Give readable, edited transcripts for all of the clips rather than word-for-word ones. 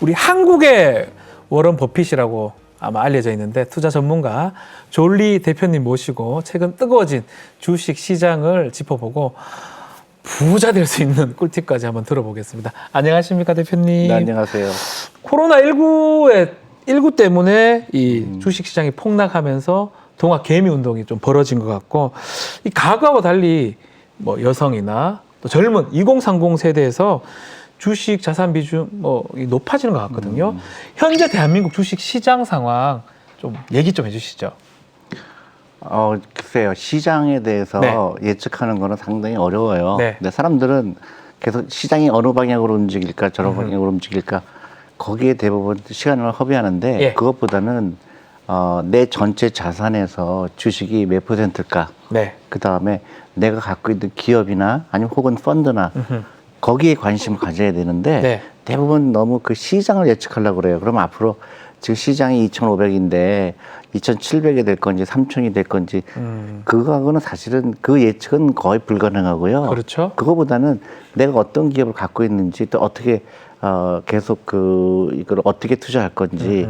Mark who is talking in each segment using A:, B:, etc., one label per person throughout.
A: 우리 한국의 워런 버핏이라고 아마 알려져 있는데 투자 전문가 졸리 대표님 모시고 최근 뜨거워진 주식 시장을 짚어보고 부자 될 수 있는 꿀팁까지 한번 들어보겠습니다. 안녕하십니까 대표님.
B: 네, 안녕하세요.
A: 코로나19 때문에 이 주식 시장이 폭락하면서 동학 개미 운동이 좀 벌어진 것 같고 이 과거와 달리 뭐 여성이나 또 젊은 2030 세대에서 주식 자산 비중 높아지는 것 같거든요. 현재 대한민국 주식 시장 상황 좀 얘기 좀 해주시죠.
B: 글쎄요. 시장에 대해서
A: 네.
B: 예측하는 거는 상당히 어려워요.
A: 네.
B: 근데 사람들은 계속 시장이 어느 방향으로 움직일까, 저런 방향으로 움직일까, 거기에 대부분 시간을 허비하는데,
A: 예.
B: 그것보다는 내 전체 자산에서 주식이 몇 %일까,
A: 네.
B: 그 다음에 내가 갖고 있는 기업이나 아니면 혹은 펀드나 거기에 관심을 가져야 되는데,
A: 네.
B: 대부분 너무 그 시장을 예측하려고 그래요. 그럼 앞으로 지금 시장이 2,500인데 2,700이 될 건지 3,000이 될 건지 그거하고는 사실은 그 예측은 거의 불가능하고요.
A: 그렇죠.
B: 그거보다는 내가 어떤 기업을 갖고 있는지 또 어떻게 계속 이걸 어떻게 투자할 건지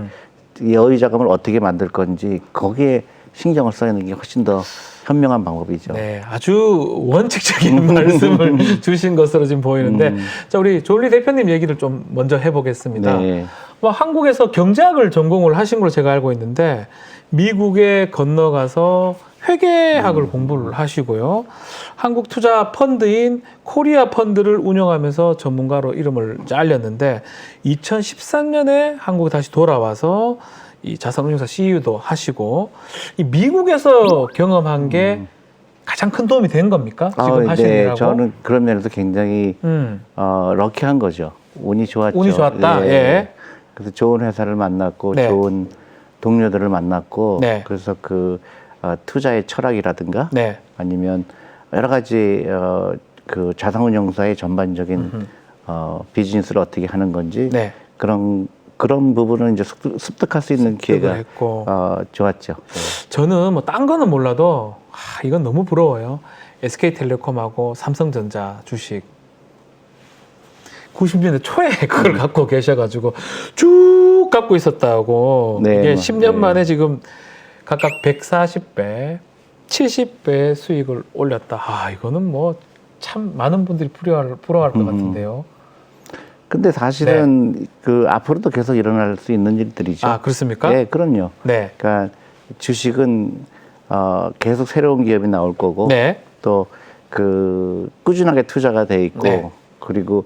B: 여유 자금을 어떻게 만들 건지 거기에 신경을 써야 하는 게 훨씬 더 현명한 방법이죠.
A: 네, 아주 원칙적인 말씀을 주신 것으로 지금 보이는데, 자 우리 졸리 대표님 얘기를 좀 먼저 해보겠습니다.
B: 네.
A: 뭐 한국에서 경제학을 전공을 하신 걸로 제가 알고 있는데 미국에 건너가서 회계학을 공부를 하시고요. 한국 투자 펀드인 코리아 펀드를 운영하면서 전문가로 이름을 이제 알렸는데 2013년에 한국에 다시 돌아와서 이 자산운용사 CEO도 하시고 이 미국에서 경험한 게 가장 큰 도움이 된 겁니까? 지금 하시는
B: 네.
A: 일하고?
B: 저는 그런 면에서 굉장히 럭키한 거죠. 운이 좋았죠.
A: 운이 좋았다.
B: 네.
A: 예.
B: 그래서 좋은 회사를 만났고
A: 네.
B: 좋은 동료들을 만났고
A: 네.
B: 그래서 투자의 철학이라든가
A: 네.
B: 아니면 여러 가지 그 자산운용사의 전반적인 비즈니스를 어떻게 하는 건지
A: 네.
B: 그런 부분을 이제 습득할 수 있는 기회가
A: 했고.
B: 좋았죠. 네.
A: 저는 뭐 딴 거는 몰라도 이건 너무 부러워요. SK텔레콤하고 삼성전자 주식 90년대 초에 그걸 갖고 계셔가지고 쭉 갖고 있었다고.
B: 네,
A: 이게
B: 뭐,
A: 10년
B: 네.
A: 만에 지금 각각 140배, 70배 수익을 올렸다. 이거는 뭐 참 많은 분들이 부러워할 것 같은데요.
B: 근데 사실은 앞으로도 계속 일어날 수 있는 일들이죠.
A: 아, 그렇습니까?
B: 네, 그럼요.
A: 네.
B: 그러니까 주식은 계속 새로운 기업이 나올 거고
A: 네.
B: 또 꾸준하게 투자가 돼 있고
A: 네.
B: 그리고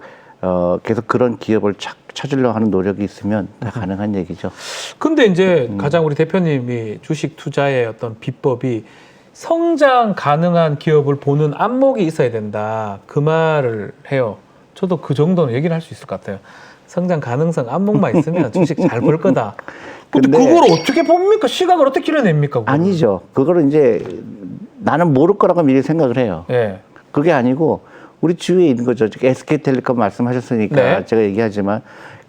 B: 계속 그런 기업을 찾으려고 하는 노력이 있으면 다 가능한 얘기죠.
A: 근데 이제 가장 우리 대표님이 주식 투자의 어떤 비법이 성장 가능한 기업을 보는 안목이 있어야 된다. 그 말을 해요. 저도 그 정도는 얘기를 할 수 있을 것 같아요. 성장 가능성 안목만 있으면 주식 잘 벌 거다. 근데 그걸 어떻게 봅니까? 시각을 어떻게 길어냅니까? 그거를?
B: 아니죠. 그거를 이제 나는 모를 거라고 미리 생각을 해요.
A: 네.
B: 그게 아니고 우리 주위에 있는 거죠. SK텔레콤 말씀하셨으니까
A: 네.
B: 제가 얘기하지만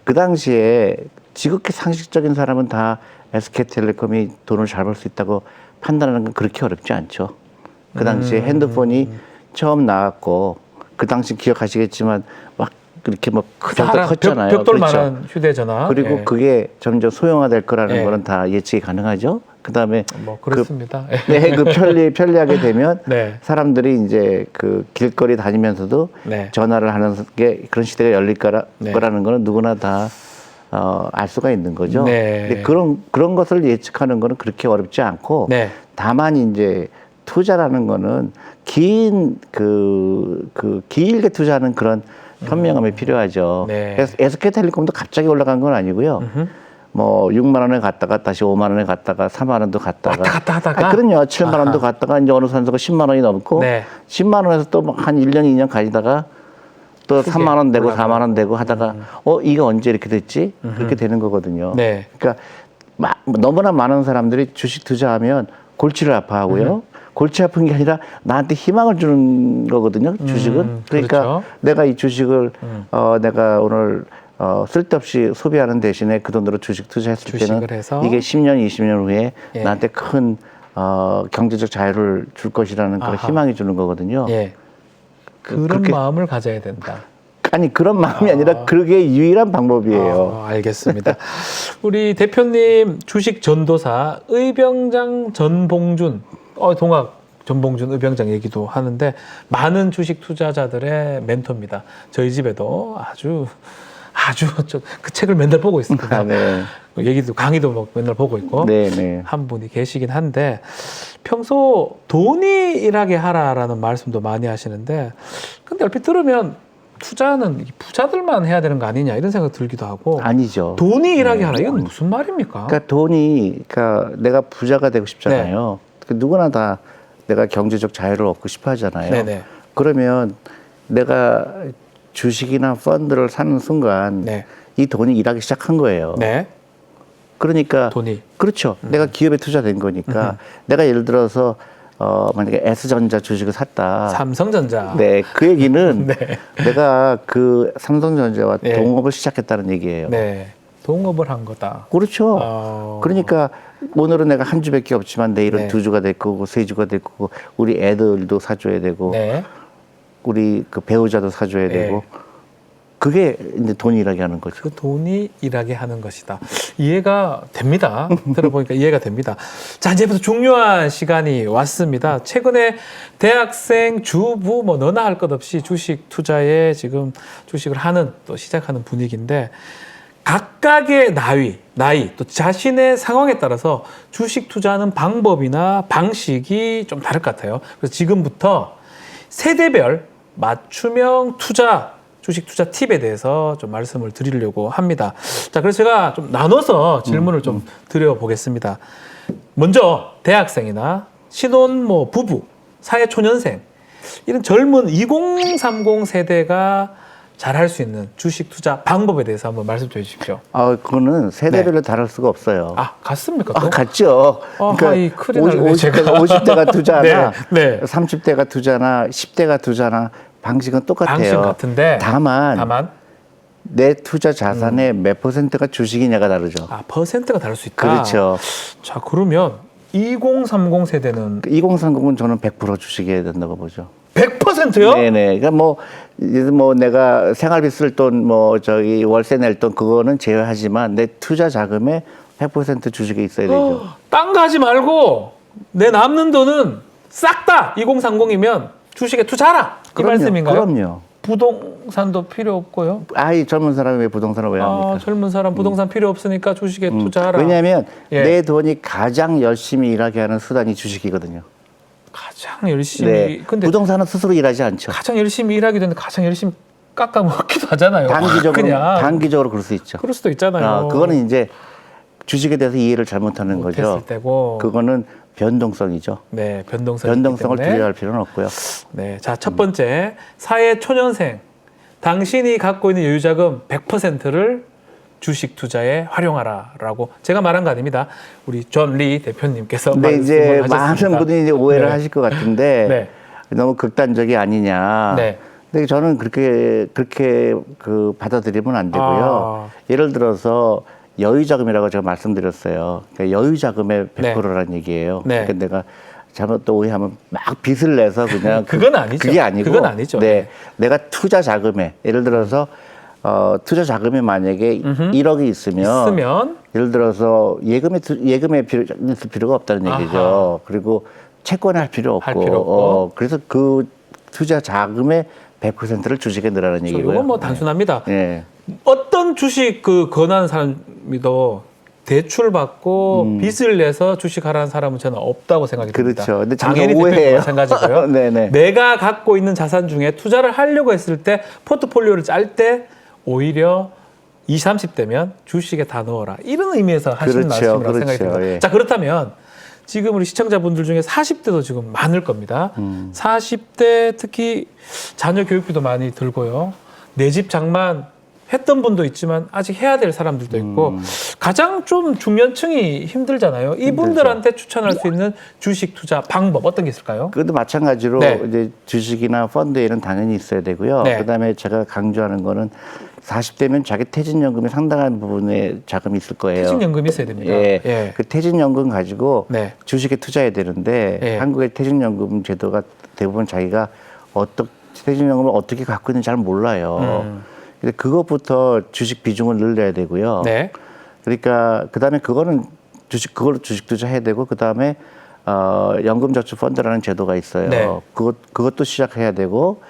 B: 그 당시에 지극히 상식적인 사람은 다 SK텔레콤이 돈을 잘 벌 수 있다고 판단하는 건 그렇게 어렵지 않죠. 그 당시에 핸드폰이 처음 나왔고 그 당시 기억하시겠지만 막 그렇게 뭐 컸잖아요.
A: 벽돌만한 휴대전화.
B: 그리고
A: 예.
B: 그게 점점 소형화될 거라는
A: 예.
B: 거는 다 예측이 가능하죠. 그다음에
A: 뭐 그렇습니다.
B: 편리하게 되면
A: 네.
B: 사람들이 이제 길거리 다니면서도
A: 네.
B: 전화를 하는 게 그런 시대가 열릴
A: 네.
B: 거라는 거는 누구나 다 알 수가 있는 거죠.
A: 네.
B: 근데 그런 것을 예측하는 거는 그렇게 어렵지 않고
A: 네.
B: 다만 이제 투자라는 거는 길게 투자하는 그런 현명함이 필요하죠.
A: 네.
B: 그래서 SK텔레콤도 갑자기 올라간 건 아니고요. 뭐 6만 원에 갔다가 다시 5만 원에 갔다가 4만 원도 갔다가
A: 왔다 갔다 하다가?
B: 그럼요. 7만 원도 갔다가 이제 어느 선수가 10만 원이 넘고
A: 네.
B: 10만 원에서 또 한 1년 2년 가지다가 또 3만 원 되고 4만 원 되고 하다가 이게 언제 이렇게 됐지? 그렇게 되는 거거든요.
A: 네.
B: 그러니까 너무나 많은 사람들이 주식 투자하면 골치를 아파하고요. 골치 아픈 게 아니라 나한테 희망을 주는 거거든요. 주식은. 그러니까
A: 그렇죠.
B: 내가 이 주식을 내가 오늘 쓸데없이 소비하는 대신에 그 돈으로 주식 투자했을 때는
A: 해서?
B: 이게 10년, 20년 후에
A: 예.
B: 나한테 큰 경제적 자유를 줄 것이라는 그런
A: 아하.
B: 희망이 주는 거거든요.
A: 예. 그런
B: 그렇게
A: 마음을 가져야 된다.
B: 아니 그런 마음이 아니라 그게 유일한 방법이에요.
A: 알겠습니다. 우리 대표님 주식 전도사 의병장 전봉준, 동학 전봉준 의병장 얘기도 하는데 많은 주식 투자자들의 멘토입니다. 저희 집에도 아주 그 책을 맨날 보고 있습니다.
B: 아, 네.
A: 얘기도 강의도 막 맨날 보고 있고
B: 네, 네.
A: 한 분이 계시긴 한데 평소 돈이 일하게 하라라는 말씀도 많이 하시는데 근데 얼핏 들으면 투자는 부자들만 해야 되는 거 아니냐 이런 생각 들기도 하고
B: 아니죠.
A: 돈이 일하게 하라 이건 무슨 말입니까?
B: 그러니까 내가 부자가 되고 싶잖아요. 누구나 다 내가 경제적 자유를 얻고 싶어 하잖아요.
A: 네네.
B: 그러면 내가 주식이나 펀드를 사는 순간
A: 네.
B: 이 돈이 일하기 시작한 거예요.
A: 네.
B: 그러니까
A: 돈이.
B: 그렇죠. 내가 기업에 투자된 거니까 내가 예를 들어서 만약에 S전자 주식을 샀다.
A: 삼성전자.
B: 네, 그 얘기는
A: 네.
B: 내가 그 삼성전자와
A: 네.
B: 동업을 시작했다는 얘기예요.
A: 네. 동업을 한 거다.
B: 그렇죠. 그러니까 오늘은 내가 한 주밖에 없지만 내일은
A: 네.
B: 두 주가 될 거고 세 주가 될 거고 우리 애들도 사줘야 되고
A: 네.
B: 우리 그 배우자도 사줘야
A: 네.
B: 되고 그게 이제 돈이 일하게 하는 거죠.
A: 그 돈이 일하게 하는 것이다. 이해가 됩니다. 들어보니까 이해가 됩니다. 자, 이제부터 중요한 시간이 왔습니다. 최근에 대학생, 주부, 뭐 너나 할 것 없이 주식 투자에 지금 주식을 하는 또 시작하는 분위기인데 각각의 나이, 또 자신의 상황에 따라서 주식 투자하는 방법이나 방식이 좀 다를 것 같아요. 그래서 지금부터 세대별 맞춤형 주식 투자 팁에 대해서 좀 말씀을 드리려고 합니다. 자, 그래서 제가 좀 나눠서 질문을 좀 드려보겠습니다. 먼저 대학생이나 신혼 부부, 사회초년생 이런 젊은 2030 세대가 잘할 수 있는 주식 투자 방법에 대해서 한번 말씀 해 주십시오.
B: 그거는 세대별로 다를 수가 없어요.
A: 같습니까? 또?
B: 같죠.
A: 이 큰일 났네,
B: 50대가 투자나
A: 네.
B: 30대가 투자나 10대가 투자나 방식은 똑같아요.
A: 방식 같은데
B: 다만 내 투자 자산의 몇 퍼센트가 주식이냐가 다르죠.
A: 퍼센트가 다를 수 있다.
B: 그렇죠.
A: 자, 그러면 2030 세대는
B: 2030은 저는 100% 주식해야 된다고 보죠.
A: 100%요?
B: 네네. 그러니까 뭐 내가 생활비 쓸 돈, 월세 낼 돈 그거는 제외하지만 내 투자 자금의 100% 주식에 있어야 되죠.
A: 딴 거 하지 말고 내 남는 돈은 싹 다 2030이면 주식에 투자하라 이
B: 그럼요,
A: 말씀인가요?
B: 그럼요.
A: 부동산도 필요 없고요.
B: 젊은 사람이 왜 부동산을 왜 합니까?
A: 젊은 사람 부동산 필요 없으니까 주식에 투자하라.
B: 왜냐하면
A: 예.
B: 내 돈이 가장 열심히 일하게 하는 수단이 주식이거든요.
A: 가장 열심히
B: 네.
A: 근데
B: 부동산은 스스로 일하지 않죠.
A: 가장 열심히 일하기도 했는데 가장 열심히 깎아먹기도 하잖아요.
B: 단기적으로 그럴 수 있죠.
A: 그럴 수도 있잖아요.
B: 그거는 이제 주식에 대해서 이해를 잘못하는 거죠.
A: 못했을 때고.
B: 그거는 변동성이죠.
A: 네,
B: 변동성을 두려워할 필요는 없고요.
A: 네, 자, 첫 번째 사회 초년생. 당신이 갖고 있는 여유자금 100%를 주식 투자에 활용하라라고 제가 말한 거 아닙니다. 우리 존 리 대표님께서
B: 근데 이제
A: 말씀을 하셨습니다.
B: 많은 분이 이제 오해를
A: 네.
B: 하실 것 같은데
A: 네.
B: 너무 극단적이 아니냐.
A: 네.
B: 근데 저는 그렇게 받아들이면 안 되고요. 예를 들어서 여유자금이라고 제가 말씀드렸어요. 그러니까 여유자금의 100%라는 얘기예요.
A: 네.
B: 그러니까 내가 잘못 또 오해하면 막 빚을 내서 그냥
A: 그건 아니죠.
B: 그게 아니고
A: 그건 아니죠.
B: 네, 내가 투자 자금에 예를 들어서 투자 자금이 만약에 1억이 있으면 예를 들어서 예금에 있을 필요가 없다는 얘기죠.
A: 아하.
B: 그리고 채권에 할 필요 없고,
A: 필요 없고.
B: 그래서 그 투자 자금의 100%를 주식에 넣으라는 얘기고요.
A: 이건 단순합니다.
B: 네.
A: 어떤 주식 권하는 사람이도 대출 받고 빚을 내서 주식하라는 사람은 저는 없다고 생각이 듭니다.
B: 그렇죠. 근데
A: 당연히
B: 오해예요.
A: 대표님 마찬가지고요.
B: 네네.
A: 내가 갖고 있는 자산 중에 투자를 하려고 했을 때 포트폴리오를 짤 때 오히려 20, 30대면 주식에 다 넣어라. 이런 의미에서 하시는 말씀이라고 생각이 듭니다.
B: 예.
A: 자, 그렇다면 지금 우리 시청자분들 중에 40대도 지금 많을 겁니다. 40대 특히 자녀 교육비도 많이 들고요. 내 집 장만 했던 분도 있지만 아직 해야 될 사람들도 있고 가장 좀 중년층이 힘들잖아요. 이분들한테 추천할 수 있는 주식 투자 방법 어떤 게 있을까요?
B: 그것도 마찬가지로
A: 네.
B: 이제 주식이나 펀드에는 당연히 있어야 되고요.
A: 네.
B: 그다음에 제가 강조하는 거는 40대면 자기 퇴직연금이 상당한 부분에 자금이 있을 거예요.
A: 퇴직연금이 있어야 됩니다.
B: 예. 그 퇴직연금 가지고
A: 네.
B: 주식에 투자해야 되는데
A: 예.
B: 한국의 퇴직연금 제도가 대부분 자기가 퇴직연금을 어떻게 갖고 있는지 잘 몰라요. 근데 그것부터 주식 비중을 늘려야 되고요.
A: 네.
B: 그러니까 그다음에 그거는 그걸로 주식 투자해야 되고 그다음에 연금저축펀드라는 제도가 있어요.
A: 네.
B: 그것도 시작해야 되고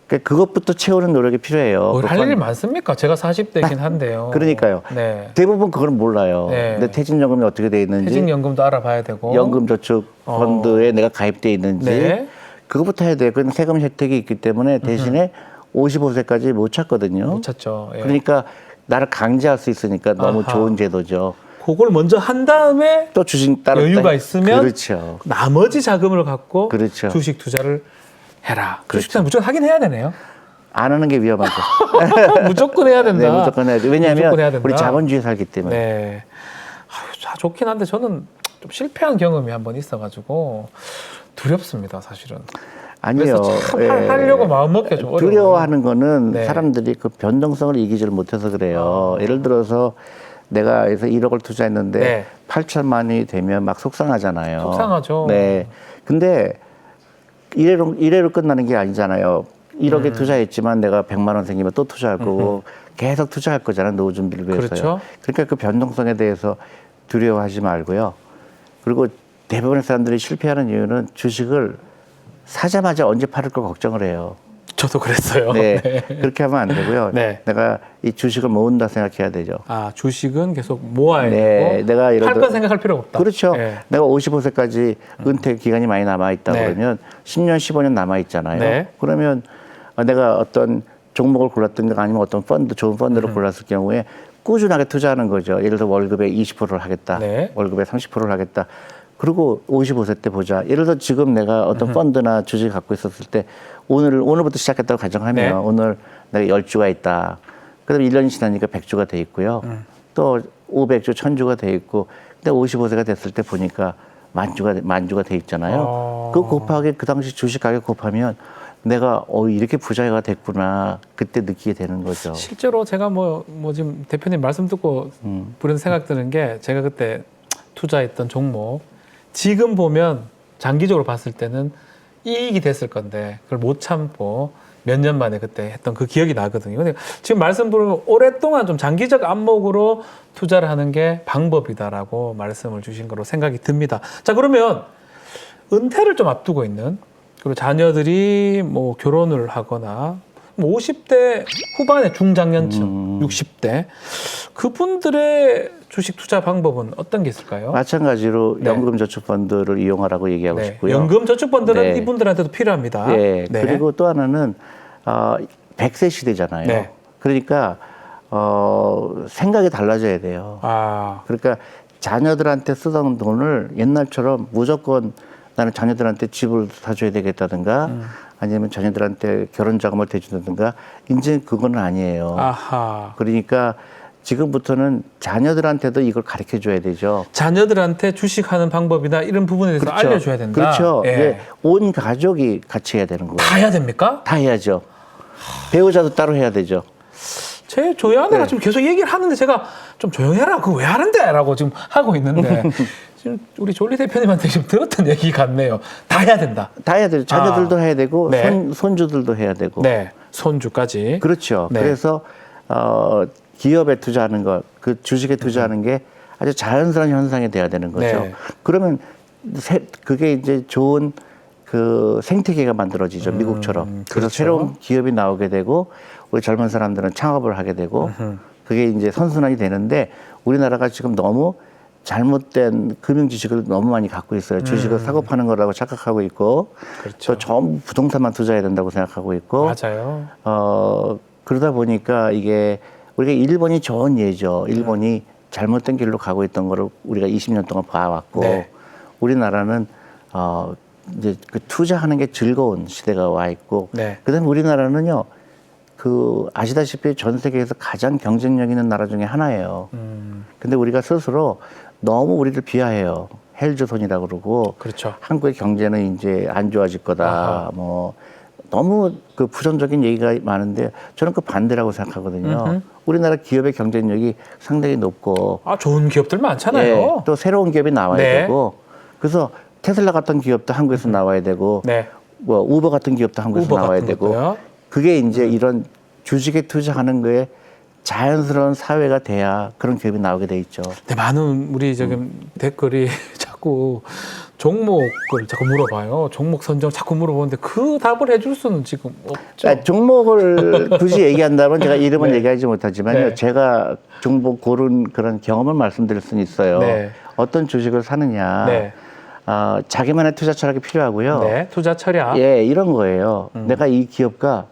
B: 그러니까 그것부터 채우는 노력이 필요해요.
A: 할 일이 많습니까? 제가 40대긴 한데요.
B: 그러니까요.
A: 네.
B: 대부분 그걸 몰라요.
A: 네.
B: 내 퇴직연금이 어떻게 돼 있는지,
A: 퇴직연금도 알아봐야 되고.
B: 연금저축펀드에 내가 가입돼 있는지
A: 네.
B: 그것부터 해야 돼요. 그건 세금 혜택이 있기 때문에 대신에 55세까지 못 찾거든요.
A: 못 찾죠. 예.
B: 그러니까 나를 강제할 수 있으니까 너무
A: 아하.
B: 좋은 제도죠.
A: 그걸 먼저 한 다음에
B: 또 주식 따로
A: 여유가 있으면
B: 그렇죠.
A: 나머지 자금을 갖고
B: 그렇죠.
A: 주식 투자를 해라.
B: 그렇죠.
A: 주식 투자 무조건 하긴 해야 되네요.
B: 안 하는 게 위험하죠.
A: 무조건 해야 된다.
B: 네, 무조건 해야 돼. 왜냐하면
A: 무조건 해야 된다.
B: 우리 자본주의에 살기 때문에.
A: 네. 아유, 자, 좋긴 한데 저는 좀 실패한 경험이 한번 있어가지고 두렵습니다, 사실은.
B: 아니요.
A: 그래서 참
B: 예.
A: 하려고 마음먹기가 좀 어려워요.
B: 두려워하는 거는
A: 네.
B: 사람들이 그 변동성을 이기지를 못해서 그래요. 예를 들어서 내가 그래서 1억을 투자했는데
A: 네.
B: 8천만이 되면 막 속상하잖아요.
A: 속상하죠.
B: 네. 근데 이래로 끝나는 게 아니잖아요. 1억에 투자했지만 내가 100만 원 생기면 또 투자할 거고 계속 투자할 거잖아요. 노후 준비를 위해서요.
A: 그렇죠.
B: 그러니까 그 변동성에 대해서 두려워하지 말고요. 그리고 대부분의 사람들이 실패하는 이유는 주식을 사자마자 언제 팔을 걸 걱정을 해요.
A: 저도 그랬어요.
B: 네.
A: 네.
B: 그렇게 하면 안 되고요.
A: 네.
B: 내가 이 주식을 모은다 생각해야 되죠.
A: 아, 주식은 계속 모아야
B: 네,
A: 되고
B: 내가 예를
A: 팔
B: 들어-
A: 건 생각할 필요가 없다.
B: 그렇죠.
A: 네.
B: 내가 55세까지 은퇴 기간이 많이 남아있다
A: 네.
B: 그러면 10년, 15년 남아있잖아요.
A: 네.
B: 그러면 내가 어떤 종목을 골랐든가 아니면 어떤 펀드, 좋은 펀드를 골랐을 경우에 꾸준하게 투자하는 거죠. 예를 들어 월급의 20%를 하겠다.
A: 네.
B: 월급의 30%를 하겠다. 그리고 55세 때 보자. 예를 들어 지금 내가 어떤 펀드나 주식을 갖고 있었을 때 오늘부터 시작했다고 가정하면
A: 네.
B: 오늘 내가 10주가 있다. 그다음에 1년이 지나니까 100주가 돼 있고요. 또 500주, 1000주가 돼 있고 근데 55세가 됐을 때 보니까 만주가 돼 있잖아요. 그 곱하기 그 당시 주식 가격 곱하면 내가 이렇게 부자가 됐구나 그때 느끼게 되는 거죠.
A: 실제로 제가 뭐 지금 대표님 말씀 듣고 그런 생각 드는 게 제가 그때 투자했던 종목 지금 보면 장기적으로 봤을 때는 이익이 됐을 건데 그걸 못 참고 몇 년 만에 그때 했던 그 기억이 나거든요. 근데 지금 말씀 들으면 오랫동안 좀 장기적 안목으로 투자를 하는 게 방법이다라고 말씀을 주신 거로 생각이 듭니다. 자, 그러면 은퇴를 좀 앞두고 있는 그리고 자녀들이 뭐 결혼을 하거나 뭐 50대 후반의 중장년층, 60대 그분들의 주식 투자 방법은 어떤 게 있을까요?
B: 마찬가지로
A: 네.
B: 연금저축펀드를 이용하라고 얘기하고
A: 네.
B: 싶고요.
A: 연금저축펀드는
B: 네.
A: 이분들한테도 필요합니다.
B: 네. 그리고 또 하나는 100세 시대잖아요.
A: 네.
B: 그러니까 생각이 달라져야 돼요.
A: 아,
B: 그러니까 자녀들한테 쓰던 돈을 옛날처럼 무조건 나는 자녀들한테 집을 사줘야 되겠다든가 아니면 자녀들한테 결혼 자금을 대준다든가 이제 그건 아니에요.
A: 아하.
B: 그러니까 지금부터는 자녀들한테도 이걸 가르쳐 줘야 되죠.
A: 자녀들한테 주식하는 방법이나 이런 부분에 대해서
B: 그렇죠.
A: 알려줘야 된다.
B: 그렇죠.
A: 예.
B: 이게 온 가족이 같이 해야 되는 거예요.
A: 다 해야 됩니까?
B: 다 해야죠. 배우자도 따로 해야 되죠.
A: 저희 아내가
B: 네.
A: 지금 계속 얘기를 하는데 제가 좀 조용해라. 그거 왜 하는데? 라고 지금 하고 있는데 지금 우리 졸리 대표님한테 지금 들었던 얘기 같네요. 다 해야 된다.
B: 다 해야 되죠. 자녀들도 해야 되고
A: 네.
B: 손주들도 해야 되고.
A: 네. 손주까지.
B: 그렇죠.
A: 네.
B: 그래서 기업에 투자하는 것, 그 주식에 투자하는 게 아주 자연스러운 현상이 돼야 되는 거죠.
A: 네.
B: 그러면 그게 이제 좋은 그 생태계가 만들어지죠. 미국처럼. 그래서
A: 그렇죠.
B: 새로운 기업이 나오게 되고 우리 젊은 사람들은 창업을 하게 되고 그게 이제 선순환이 되는데 우리나라가 지금 너무 잘못된 금융 지식을 너무 많이 갖고 있어요. 주식을 사고 파는 거라고 착각하고 있고
A: 그렇죠.
B: 또 전부 부동산만 투자해야 된다고 생각하고 있고
A: 맞아요.
B: 그러다 보니까 이게 우리가 일본이 좋은 예죠. 일본이 잘못된 길로 가고 있던 거를 우리가 20년 동안 봐왔고
A: 네.
B: 우리나라는 이제 그 투자하는 게 즐거운 시대가 와 있고
A: 네.
B: 그다음에 우리나라는요. 그 아시다시피 전 세계에서 가장 경쟁력 있는 나라 중에 하나예요. 근데 우리가 스스로 너무 우리를 비하해요. 헬조선이라고 그러고
A: 그렇죠.
B: 한국의 경제는 이제 안 좋아질 거다.
A: 아하.
B: 뭐 너무 그 부정적인 얘기가 많은데 저는 그 반대라고 생각하거든요. 우리나라 기업의 경쟁력이 상당히 높고
A: 아, 좋은 기업들 많잖아요.
B: 예, 또 새로운 기업이 나와야
A: 네.
B: 되고 그래서 테슬라 같은 기업도 한국에서 나와야 되고
A: 네.
B: 뭐 우버 같은 기업도 한국에서
A: 우버
B: 나와야
A: 같은
B: 되고
A: 것도요?
B: 그게 이제 이런 주식에 투자하는 거에 자연스러운 사회가 돼야 그런 기업이 나오게 돼 있죠.
A: 근데 많은 우리 지금 댓글이 자꾸 종목을 자꾸 물어봐요. 종목 선정 자꾸 물어보는데 그 답을 해줄 수는 지금 없죠.
B: 그러니까 종목을 굳이 얘기한다면 제가 이름은
A: 네.
B: 얘기하지 못하지만요.
A: 네.
B: 제가 종목 고른 그런 경험을 말씀드릴 수는 있어요.
A: 네.
B: 어떤 주식을 사느냐.
A: 네.
B: 자기만의 투자 철학이 필요하고요.
A: 네, 투자 철학.
B: 예, 이런 거예요. 내가 이 기업과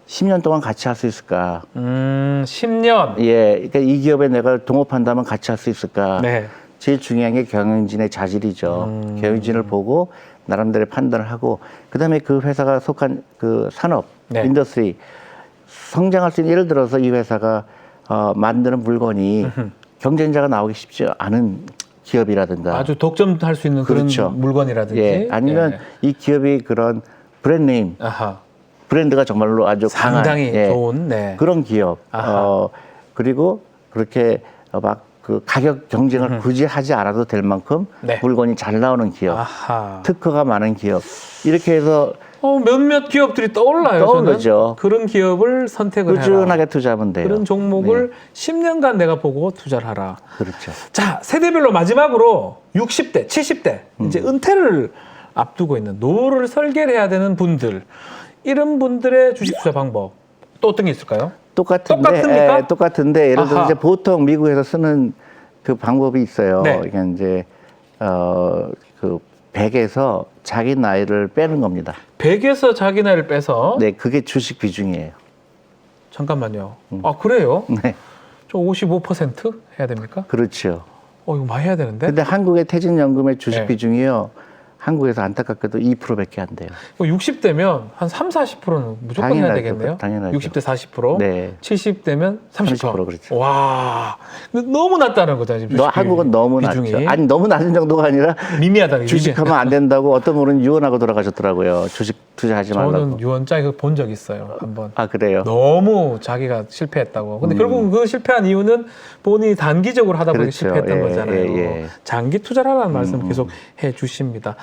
B: 10년 동안 같이 할 수 있을까?
A: 10년.
B: 예, 그러니까 이 기업에 내가 동업한다면 같이 할 수 있을까?
A: 네.
B: 제일 중요한 게 경영진의 자질이죠. 경영진을 보고 나름대로 판단을 하고, 그 다음에 그 회사가 속한 그 산업,
A: 네.
B: 인더스트리, 성장할 수 있는, 예를 들어서 이 회사가 만드는 물건이 경쟁자가 나오기 쉽지 않은 기업이라든가.
A: 아주 독점할 수 있는
B: 그렇죠.
A: 그런 물건이라든지.
B: 예, 아니면
A: 예.
B: 이 기업이 그런 브랜드네임,
A: 아하.
B: 브랜드가 정말로 아주 강한
A: 상당히
B: 예,
A: 좋은. 네.
B: 그런 기업.
A: 아하.
B: 그리고 그렇게 막 그 가격 경쟁을 굳이 하지 않아도 될 만큼
A: 네.
B: 물건이 잘 나오는 기업,
A: 아하.
B: 특허가 많은 기업. 이렇게 해서
A: 몇몇 기업들이 떠올라요.
B: 떠오르죠.
A: 저는 그런 기업을 선택을
B: 꾸준하게
A: 해라.
B: 투자하면 돼요.
A: 그런 종목을 10년간 내가 보고 투자를 하라.
B: 그렇죠.
A: 자, 세대별로 마지막으로 60대, 70대 이제 은퇴를 앞두고 있는 노후를 설계를 해야 되는 분들, 이런 분들의 주식 투자 방법 또 어떤 게 있을까요? 똑같습니까?
B: 예, 똑같은데 예를 들어
A: 아하.
B: 이제 보통 미국에서 쓰는 그 방법이 있어요.
A: 네.
B: 이게 이제 그 100에서 자기 나이를 빼는 겁니다.
A: 100에서 자기 나이를 빼서
B: 네, 그게 주식 비중이에요.
A: 잠깐만요. 아, 그래요?
B: 네,
A: 저 55% 해야 됩니까?
B: 그렇죠.
A: 이거 많이 해야 되는데.
B: 근데 한국의 퇴직연금의 주식
A: 네.
B: 비중이요. 한국에서 안타깝게도 2%밖에 안 돼요.
A: 60대면 한 3, 40%는 무조건 해야
B: 당연하죠.
A: 되겠네요.
B: 당연하죠.
A: 60대 40%,
B: 네.
A: 70대면 30%.
B: 30% 그렇죠.
A: 와, 너무 낮다는 거잖아요. 지금 주식
B: 한국은 너무
A: 비중이.
B: 낮죠. 아니 너무 낮은 정도가 아니라
A: 미미하다.
B: 주식하면 안 된다고 어떤 분은 유언하고 돌아가셨더라고요. 주식 투자하지 말라고.
A: 저는 유언장에 본 적 있어요. 한번.
B: 아 그래요?
A: 너무 자기가 실패했다고. 근데 결국은 그 실패한 이유는 본인이 단기적으로 하다 보니
B: 그렇죠.
A: 실패했던
B: 예,
A: 거잖아요.
B: 예.
A: 장기 투자를 하라는 말씀 계속 해 주십니다.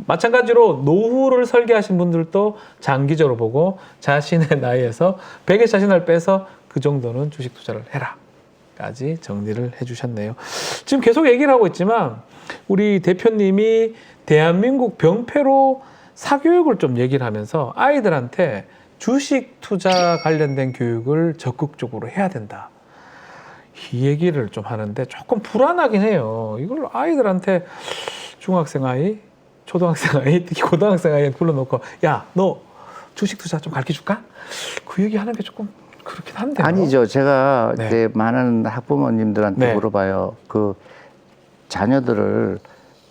A: 마찬가지로 노후를 설계하신 분들도 장기적으로 보고 자신의 나이에서 100의 자신을 빼서 그 정도는 주식 투자를 해라. 까지 정리를 해 주셨네요. 지금 계속 얘기를 하고 있지만 우리 대표님이 대한민국 병폐로 사교육을 좀 얘기를 하면서 아이들한테 주식 투자 관련된 교육을 적극적으로 해야 된다. 이 얘기를 좀 하는데 조금 불안하긴 해요. 이걸 아이들한테 중학생 아이, 초등학생 아이, 특히 고등학생 아이에 불러놓고 야, 너 주식 투자 좀 가르쳐줄까? 그 얘기하는 게 조금 그렇긴 한데요.
B: 아니죠. 제가
A: 네.
B: 이제 많은 학부모님들한테
A: 네.
B: 물어봐요. 그 자녀들을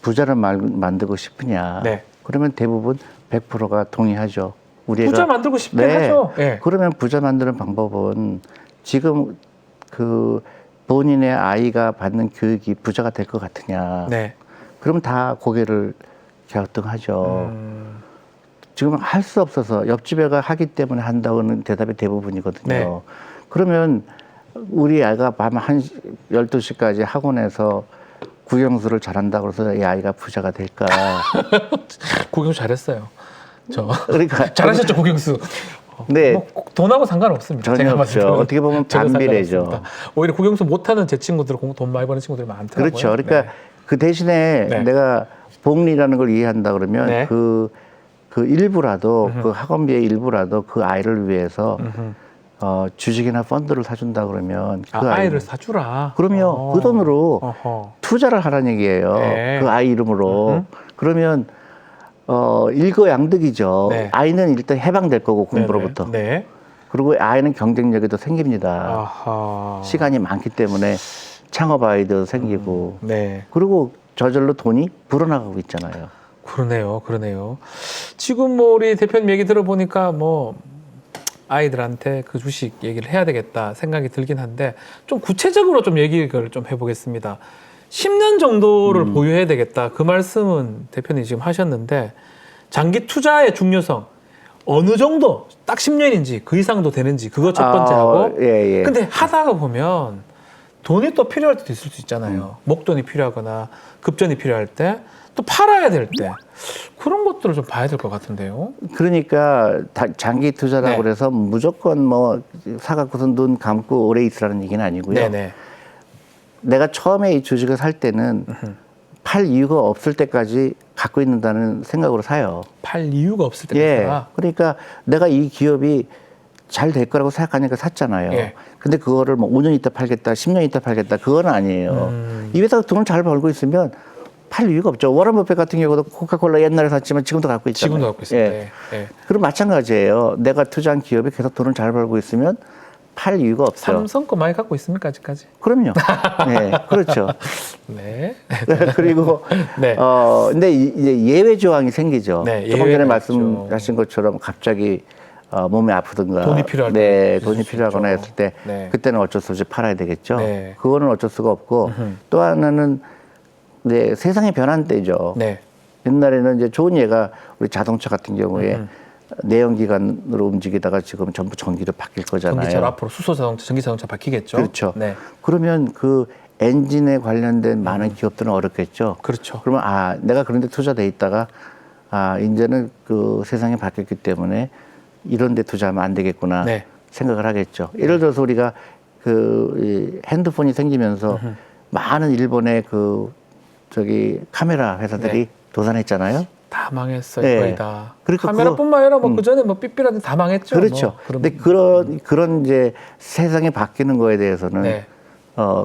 B: 부자를 만들고 싶으냐?
A: 네.
B: 그러면 대부분 100%가 동의하죠. 우리 애가
A: 부자 만들고 싶긴 하죠. 네.
B: 그러면 부자 만드는 방법은 지금 그 본인의 아이가 받는 교육이 부자가 될 것 같으냐?
A: 네.
B: 그러면 다 고개를 갸우뚱하죠. 지금 할 수 없어서 옆집애가 하기 때문에 한다고는 대답이 대부분이거든요.
A: 네.
B: 그러면 우리 아이가 밤 12시까지 학원에서 국영수를 잘한다고 해서 이 아이가 부자가 될까?
A: 국영수 잘했어요. 저
B: 그러니까
A: 잘하셨죠, 국영수.
B: 네.
A: 뭐 돈하고 상관없습니다.
B: 전혀
A: 제가 봤을
B: 없죠.
A: 때는
B: 어떻게 보면
A: 전혀
B: 반비례죠.
A: 상관없습니다. 오히려 국영수 못하는 제 친구들은 돈 많이 버는 친구들이 많더라고요.
B: 그렇죠. 그러니까
A: 네.
B: 그 대신에
A: 네.
B: 내가 복리라는 걸 이해한다 그러면
A: 네.
B: 그 일부라도 그 학원비의 일부라도 그 아이를 위해서 주식이나 펀드를 사준다 그러면 그
A: 아이를 사주라.
B: 그럼요. 그 돈으로
A: 어허.
B: 투자를 하라는 얘기예요.
A: 네.
B: 그 아이 이름으로. 그러면 일거양득이죠.
A: 네.
B: 아이는 일단 해방될 거고 공부로부터.
A: 네네. 네.
B: 그리고 아이는 경쟁력이 더 생깁니다.
A: 아하.
B: 시간이 많기 때문에 창업 아이도 생기고.
A: 네.
B: 그리고 저절로 돈이 불어나가고 있잖아요.
A: 그러네요. 지금 뭐 우리 대표님 얘기 들어보니까 뭐 아이들한테 그 주식 얘기를 해야 되겠다 생각이 들긴 한데 좀 구체적으로 좀 얘기를 좀 해보겠습니다. 10년 정도를 보유해야 되겠다. 그 말씀은 대표님 지금 하셨는데 장기 투자의 중요성 어느 정도 딱 10년인지 그 이상도 되는지 그거 첫 번째 하고
B: 예.
A: 근데 하다가 보면 돈이 또 필요할 때도 있을 수 있잖아요. 목돈이 필요하거나 급전이 필요할 때 또 팔아야 될 때 그런 것들을 좀 봐야 될 것 같은데요.
B: 그러니까 장기 투자라고
A: 네.
B: 그래서 무조건 뭐 사갖고서 눈 감고 오래 있으라는 얘기는 아니고요.
A: 네네.
B: 내가 처음에 이 주식을 살 때는 팔 이유가 없을 때까지 갖고 있는다는 생각으로 사요.
A: 팔 이유가 없을 때까지
B: 예.
A: 살아.
B: 그러니까 내가 이 기업이 잘 될 거라고 생각하니까 샀잖아요.
A: 예.
B: 근데 그거를 뭐 5년 있다 팔겠다, 10년 있다 팔겠다, 그건 아니에요. 이 회사가 돈을 잘 벌고 있으면 팔 이유가 없죠. 워런 버핏 같은 경우도 코카콜라 옛날에 샀지만 지금도 갖고 있잖아요.
A: 지금도 갖고 있습니다.
B: 예.
A: 예.
B: 그럼 마찬가지예요. 내가 투자한 기업이 계속 돈을 잘 벌고 있으면 팔 이유가 없어요.
A: 삼성 거 많이 갖고 있습니까 아직까지?
B: 그럼요. 네, 그렇죠.
A: 네.
B: 그리고
A: 네.
B: 근데 이제 예외 조항이 생기죠.
A: 네,
B: 조금 전에
A: 예외가
B: 말씀하신 것처럼 갑자기 몸이 아프든가,
A: 돈이 필요할
B: 네,
A: 때
B: 돈이
A: 있을 수
B: 필요하거나
A: 있죠.
B: 했을 때
A: 네.
B: 그때는 어쩔 수 없이 팔아야 되겠죠.
A: 네.
B: 그거는 어쩔 수가 없고 또 하나는 이제 세상이 변한 때죠.
A: 네.
B: 옛날에는 이제 좋은 예가 우리 자동차 같은 경우에 내연기관으로 움직이다가 지금 전부 전기로 바뀔 거잖아요.
A: 전기차로 앞으로 수소 자동차, 전기 자동차 바뀌겠죠.
B: 그렇죠.
A: 네.
B: 그러면 그 엔진에 관련된 많은 기업들은 어렵겠죠.
A: 그렇죠.
B: 그러면 내가 그런데 투자돼 있다가 이제는 그 세상이 바뀌었기 때문에 이런 데 투자하면 안 되겠구나
A: 네.
B: 생각을 하겠죠. 예를 들어서 우리가 이 핸드폰이 생기면서 많은 일본의 카메라 회사들이
A: 네.
B: 도산했잖아요.
A: 다 망했어요.
B: 네.
A: 거의 다.
B: 그러니까
A: 카메라뿐만 아니라 뭐 그전에 뭐 삐삐라도 다 망했죠.
B: 그렇죠.
A: 뭐
B: 근데 그런 이제 세상이 바뀌는 거에 대해서는
A: 네.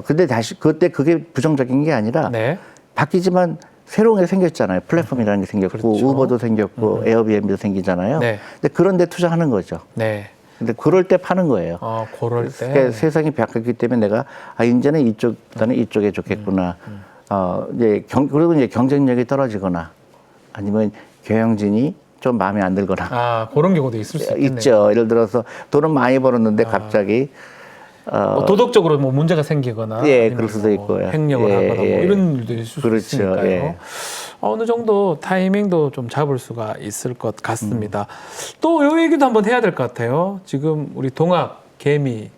B: 근데 다시 그때 그게 부정적인 게 아니라
A: 네.
B: 바뀌지만 새로운 게 생겼잖아요. 플랫폼이라는 게 생겼고
A: 그렇죠.
B: 우버도 생겼고 에어비앤비도 생기잖아요.
A: 네.
B: 근데 그런 데 투자하는 거죠.
A: 네.
B: 근데 그럴 때 파는 거예요.
A: 그럴 때.
B: 그러니까 세상이 바뀌었기 때문에 내가 이제는 이쪽보다는 이쪽에 좋겠구나. 그리고 이제 경쟁력이 떨어지거나 아니면 경영진이 좀 마음에 안 들거나
A: 그런 경우도 있을 수 있겠네요.
B: 있죠. 예를 들어서 돈은 많이 벌었는데 갑자기
A: 뭐 도덕적으로 뭐 문제가 생기거나
B: 예,
A: 아니면
B: 그럴 수도
A: 뭐
B: 있고요.
A: 횡령을
B: 예,
A: 하거나 뭐
B: 예.
A: 이런 일도 있을
B: 그렇죠.
A: 수 있으니까요.
B: 예.
A: 어느 정도 타이밍도 좀 잡을 수가 있을 것 같습니다. 또 요 얘기도 한번 해야 될 것 같아요. 지금 우리 동학 개미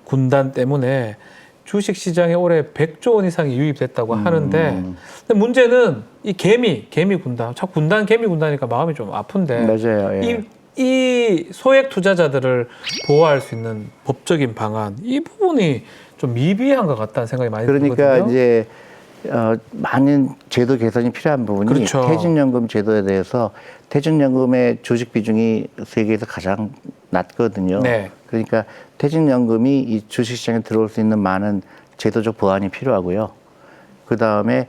A: 군단 때문에 주식 시장에 올해 100조 원 이상이 유입됐다고 하는데 근데 문제는 이 개미 군단, 참 군단 개미 군단이니까 마음이 좀 아픈데
B: 맞아요. 예.
A: 이 소액 투자자들을 보호할 수 있는 법적인 방안 이 부분이 좀 미비한 것 같다는 생각이 많이
B: 그러니까
A: 들거든요.
B: 이제 많은 제도 개선이 필요한 부분이
A: 그렇죠.
B: 퇴직연금 제도에 대해서 퇴직연금의 조직 비중이 세계에서 가장 낮거든요.
A: 네.
B: 그러니까 퇴직연금이 이 주식시장에 들어올 수 있는 많은 제도적 보완이 필요하고요. 그 다음에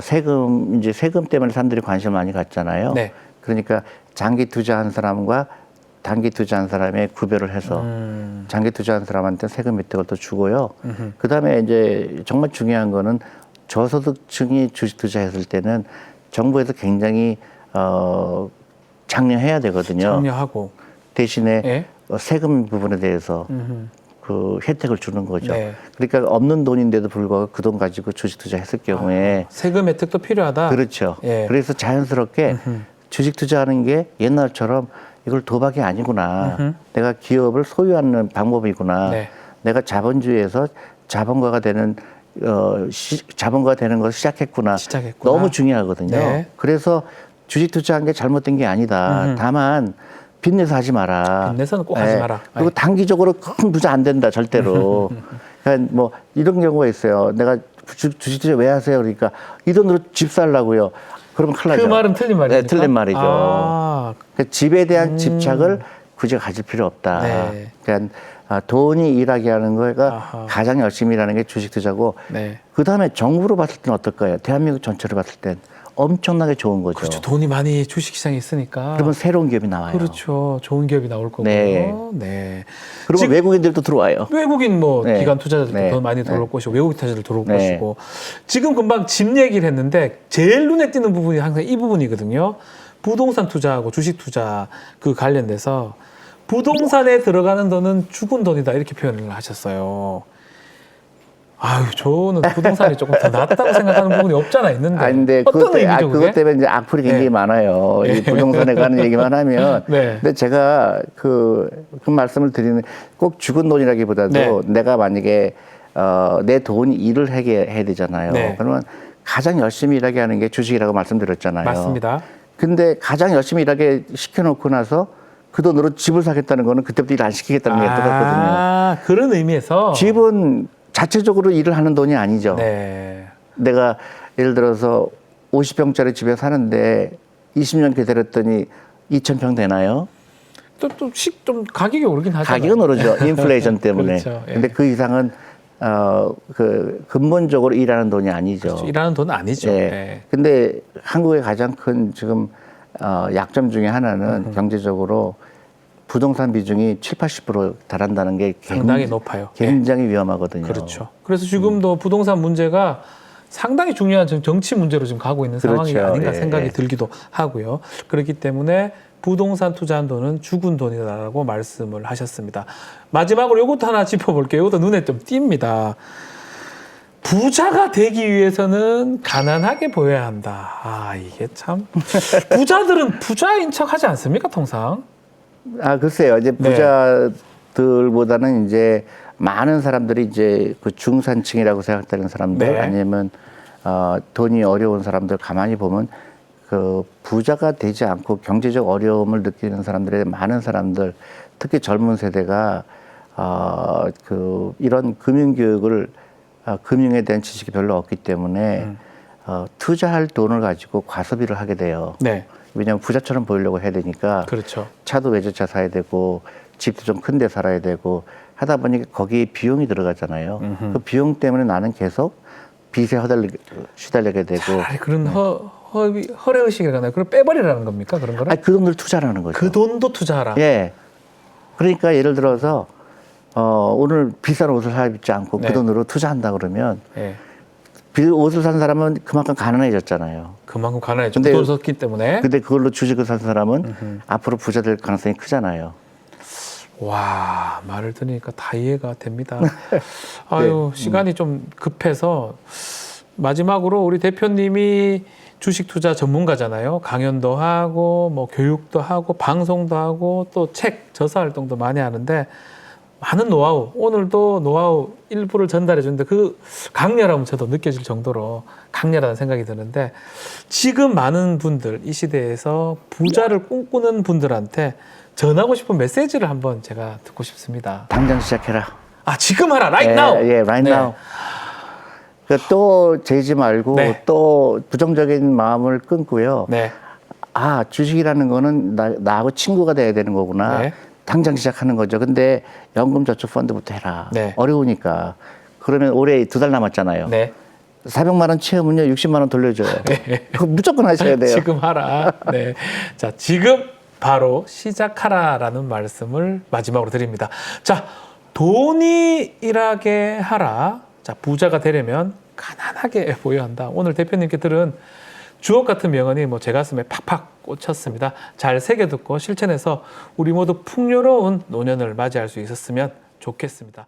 B: 세금 때문에 사람들이 관심을 많이 갖잖아요.
A: 네.
B: 그러니까 장기 투자한 사람과 단기 투자한 사람의 구별을 해서 장기 투자한 사람한테 세금 혜택을 또 주고요. 그 다음에 이제 정말 중요한 거는 저소득층이 주식 투자했을 때는 정부에서 굉장히 장려해야 되거든요.
A: 장려하고
B: 대신에
A: 예?
B: 세금 부분에 대해서 그 혜택을 주는 거죠.
A: 네.
B: 그러니까 없는 돈인데도 불구하고 그 돈 가지고 주식 투자했을 경우에
A: 세금 혜택도 필요하다.
B: 그렇죠.
A: 예.
B: 그래서 자연스럽게 주식 투자하는 게 옛날처럼 이걸 도박이 아니구나. 내가 기업을 소유하는 방법이구나.
A: 네.
B: 내가 자본주의에서 자본가가 되는 것을 시작했구나. 너무 중요하거든요.
A: 네.
B: 그래서 주식 투자한 게 잘못된 게 아니다. 다만 빚내서 하지 마라.
A: 빚내서는 꼭 하지 마라.
B: 그리고 단기적으로 큰 부자 안 된다 절대로. 그러니까 뭐 이런 경우가 있어요. 내가 주식 투자 왜 하세요? 그러니까 이 돈으로 집 살라고요. 그러면 큰일 나죠.
A: 그 말은 틀린 말이니까.
B: 네, 틀린 말이죠. 그러니까 집에 대한 집착을 굳이 가질 필요 없다.
A: 네.
B: 그러니까 돈이 일하게 하는 거가
A: 아하.
B: 가장 열심히 일하는 게 주식 투자고
A: 네.
B: 그 다음에 정부로 봤을 때는 어떨까요? 대한민국 전체로 봤을 땐 엄청나게 좋은 거죠.
A: 그렇죠. 돈이 많이 주식시장에 있으니까.
B: 그러면 새로운 기업이 나와요.
A: 그렇죠. 좋은 기업이 나올 거고요.
B: 네.
A: 네.
B: 그리고
A: 지금
B: 외국인들도 들어와요.
A: 외국인 뭐
B: 네.
A: 기관 투자자들도
B: 네.
A: 더 많이 들어올
B: 네.
A: 것이고 외국 투자자들 들어올
B: 네.
A: 것이고 지금 금방 집 얘기를 했는데 제일 눈에 띄는 부분이 항상 이 부분이거든요. 부동산 투자하고 주식 투자 그 관련돼서 부동산에 들어가는 돈은 죽은 돈이다 이렇게 표현을 하셨어요. 아유, 저는 부동산이 조금 더 낫다고 생각하는 부분이 없잖아 있는데.
B: 근데
A: 어떤 의미죠, 그게?
B: 그것 때문에 이제 악플이 굉장히
A: 네.
B: 많아요. 이 부동산에 관한 얘기만 하면.
A: 네.
B: 근데 제가 그 말씀을 드리는 꼭 죽은 돈이라기보다도
A: 네.
B: 내가 만약에 내 돈이 일을 하게 해야 되잖아요.
A: 네.
B: 그러면 가장 열심히 일하게 하는 게 주식이라고 말씀드렸잖아요.
A: 맞습니다.
B: 근데 가장 열심히 일하게 시켜놓고 나서 그 돈으로 집을 사겠다는 거는 그때부터 일 안 시키겠다는 게 똑같거든요.
A: 아, 그런 의미에서
B: 집은 자체적으로 일을 하는 돈이 아니죠.
A: 네.
B: 내가 예를 들어서 50평짜리 집에 사는데 20년 기다렸더니 2,000평 되나요?
A: 좀 가격이 오르긴 하잖아요.
B: 가격은 오르죠. 인플레이션 때문에.
A: 그렇죠. 예.
B: 근데 그 이상은 그 근본적으로 일하는 돈이 아니죠.
A: 그렇죠. 일하는 돈은 아니죠.
B: 예.
A: 예.
B: 근데 한국의 가장 큰 지금 약점 중에 하나는 경제적으로 부동산 비중이 70~80% 달한다는 게
A: 상당히 높아요.
B: 굉장히 위험하거든요.
A: 그렇죠. 그래서 지금도 부동산 문제가 상당히 중요한 정치 문제로 지금 가고 있는 상황이
B: 그렇죠.
A: 아닌가
B: 예,
A: 생각이
B: 예.
A: 들기도 하고요. 그렇기 때문에 부동산 투자한 돈은 죽은 돈이다라고 말씀을 하셨습니다. 마지막으로 이것도 하나 짚어볼게요. 이것도 눈에 좀 띕니다. 부자가 되기 위해서는 가난하게 보여야 한다. 아, 이게 참. 부자들은 부자인 척 하지 않습니까, 통상?
B: 글쎄요. 이제
A: 네.
B: 부자들보다는 이제 많은 사람들이 이제 그 중산층이라고 생각되는 사람들
A: 네.
B: 아니면 돈이 어려운 사람들 가만히 보면 그 부자가 되지 않고 경제적 어려움을 느끼는 사람들의 많은 사람들 특히 젊은 세대가 그 이런 금융 교육을 금융에 대한 지식이 별로 없기 때문에 투자할 돈을 가지고 과소비를 하게 돼요.
A: 네.
B: 왜냐하면 부자처럼 보이려고 해야 되니까
A: 그렇죠.
B: 차도 외제차 사야 되고 집도 좀 큰 데 살아야 되고 하다 보니 거기에 비용이 들어가잖아요. 그 비용 때문에 나는 계속 빚에 시달리게 되고
A: 차라리 그런 허례의식이라고 하나요? 그걸 빼버리라는 겁니까? 그런 거를?
B: 그 돈을 투자라는 거죠.
A: 그 돈도 투자하라.
B: 예. 그러니까 예를 들어서 오늘 비싼 옷을 사 입지 않고
A: 네.
B: 그 돈으로 투자한다 그러면
A: 예.
B: 옷을 산 사람은 그만큼 가난해졌잖아요.
A: 그만큼 가난해져.
B: 근데-
A: 돈 썼기 때문에.
B: 근데 그걸로 주식을 산 사람은 앞으로 부자 될 가능성이 크잖아요.
A: 와, 말을 들으니까 다 이해가 됩니다. 아유, 시간이 좀 급해서 마지막으로 우리 대표님이 주식 투자 전문가잖아요. 강연도 하고 뭐 교육도 하고 방송도 하고 또 책, 저서 활동도 많이 하는데 많은 노하우, 오늘도 노하우 일부를 전달해 주는데 그 강렬함은 저도 느껴질 정도로 강렬하다는 생각이 드는데 지금 많은 분들 이 시대에서 부자를 꿈꾸는 분들한테 전하고 싶은 메시지를 한번 제가 듣고 싶습니다.
B: 당장 시작해라.
A: 아, 지금 하라, right now.
B: 예, right
A: 네.
B: now. 그러니까 또 재지 말고
A: 네.
B: 또 부정적인 마음을 끊고요.
A: 네.
B: 주식이라는 거는 나하고 친구가 돼야 되는 거구나.
A: 네.
B: 당장 시작하는 거죠. 근데 연금저축펀드부터 해라.
A: 네.
B: 어려우니까. 그러면 올해 2달 남았잖아요.
A: 네.
B: 400만 원 채우면요 60만 원 돌려줘요. 그거 무조건 하셔야 돼요.
A: 지금 하라. 네. 자, 지금 바로 시작하라라는 말씀을 마지막으로 드립니다. 자, 돈이 일하게 하라. 자, 부자가 되려면 가난하게 보여야 한다. 오늘 대표님께 들은 주옥 같은 명언이 뭐 제 가슴에 팍팍 꽂혔습니다. 잘 새겨듣고 실천해서 우리 모두 풍요로운 노년을 맞이할 수 있었으면 좋겠습니다.